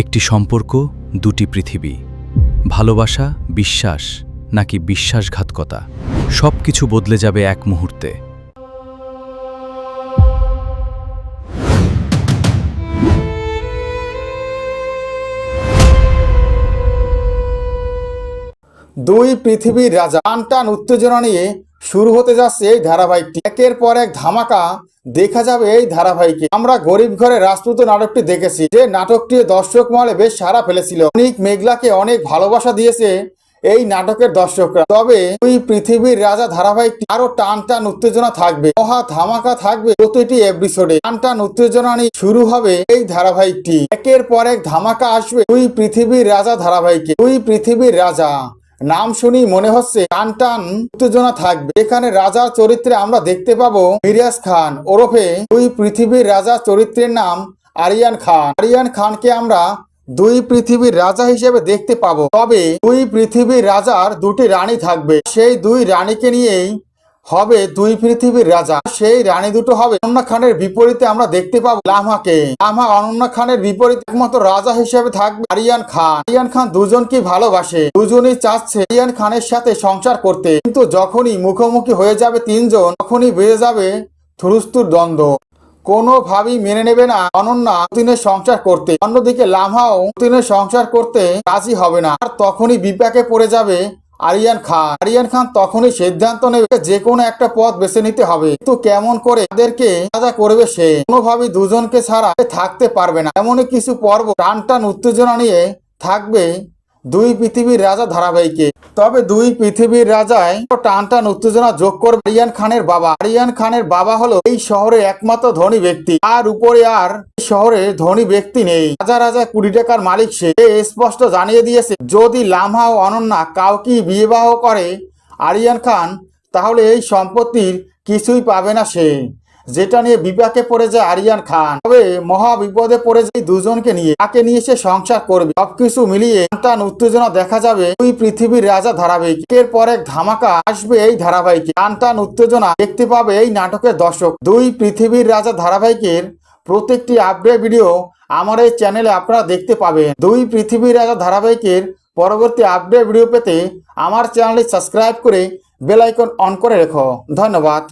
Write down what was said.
একটি সম্পর্ক, দুটি পৃথিবী। ভালোবাসা, বিশ্বাস নাকি বিশ্বাসঘাতকতা, সবকিছু বদলে যাবে এক মুহূর্তে। দুই পৃথিবীর রাজা টানটান উত্তেজনা নিয়ে শুরু হতে যাচ্ছে এই ধারাবাহিকটি। একের পর এক ধামাকা দেখা যাবে এই ধারাবাহিকে। আমরা গরিব ঘরে রাজপুত নাটকটি দেখেছি, যে নাটকটি দর্শক মহলে বেশ সাড়া ফেলেছিল। অনেক মেঘলাকে অনেক ভালোবাসা দিয়েছে এই নাটকের দর্শকরা। তবে দুই পৃথিবীর রাজা ধারাবাহিকটি আরো টানটান উত্তেজনা থাকবে, মহা ধামাকা থাকবে প্রতিটি এপিসোডে। টানটান উত্তেজনা নিয়ে শুরু হবে এই ধারাবাহিকটি। একের পর এক ধামাকা আসবে দুই পৃথিবীর রাজা ধারাবাহিকে। দুই পৃথিবীর রাজা নাম শুনি মনে হচ্ছে টানটান উত্তেজনা থাকবে। এখানে রাজার চরিত্রে আমরা দেখতে পাবো মিরাজ খান ওরফে দুই পৃথিবীর রাজা চরিত্রের নাম আরিয়ান খান। আরিয়ান খানকে আমরা দুই পৃথিবীর রাজা হিসেবে দেখতে পাবো। তবে দুই পৃথিবীর রাজার দুটি রানী থাকবে, সেই দুই রানীকে নিয়েই হবে দুই পৃথিবীর রাজা। সেই রানী দুটো হবে অনন্যা খানের বিপরীতে আমরা দেখতে পাবো লামহাকে। লামহা অনন্যা খানের বিপরীতে একমাত্র রাজা হিসেবে থাকবে আরিয়ান খান। আরিয়ান খান দুজনকে ভালোবাসে, দুজনই চাচ্ছে আরিয়ান খানের সাথে সংসার করতে। কিন্তু যখনই মুখোমুখি হয়ে যাবে তিনজন, তখনই বেড়ে যাবে থুরুস্তুর দ্বন্দ্ব। কোনোভাবেই মেনে নেবে না অনন্যা পুতিনের সংসার করতে। অন্যদিকে লামহাও পুতিনের সংসার করতে রাজি হবে না। আর তখনই বিপাকে পড়ে যাবে আরিয়ান খান। আরিয়ান খান তখনই সিদ্ধান্ত নেবে যে কোনো একটা পথ বেছে নিতে হবে। কিন্তু কেমন করে তাদেরকে রাজা করবে সে? কোনোভাবেই দুজনকে ছাড়া থাকতে পারবে না। এমনই কিছু পর্ব টানটান উত্তেজনা নিয়ে থাকবে দুই পৃথিবীর রাজা ধারাবাহিকে। তবে দুই পৃথিবীর রাজায় টানটান উত্তেজনা যোগ করবে আরিয়ান খানের বাবা। আরিয়ান খানের বাবা হলো এই শহরের একমাত্র ধনী ব্যক্তি, আর উপরে আর শহরে ধনী ব্যক্তি নেই। হাজার হাজার কোটি টাকার মালিক সে স্পষ্ট জানিয়ে দিয়েছে, যদি লামহা ও অনন্যা কাউকে বিবাহ করে আরিয়ান খান, তাহলে এই সম্পত্তির কিছুই পাবে না সে, যেটা নিয়ে বিপাকে পড়ে যায় আরিয়ান খান। তবে মহা বিপদে পড়ে যায় দুজনকে নিয়ে, তাকে নিয়ে সে সংসার করবে। সবকিছু মিলিয়ে টানটান উত্তেজনা দেখা যাবে দুই পৃথিবীর রাজা ধারাবাহিক। এর পর এক ধামাকা আসবে এই ধারাবাহিকে। টানটান উত্তেজনা দেখতে পাবে এই নাটকের দর্শক। দুই পৃথিবীর রাজা ধারাবাহিকের প্রত্যেকটি আপডেট ভিডিও আমার এই চ্যানেলে আপনারা দেখতে পাবেন। দুই পৃথিবীর রাজা ধারাবাহিকের পরবর্তী আপডেট ভিডিও পেতে আমার চ্যানেলটি সাবস্ক্রাইব করে বেল আইকন অন করে রেখো। ধন্যবাদ।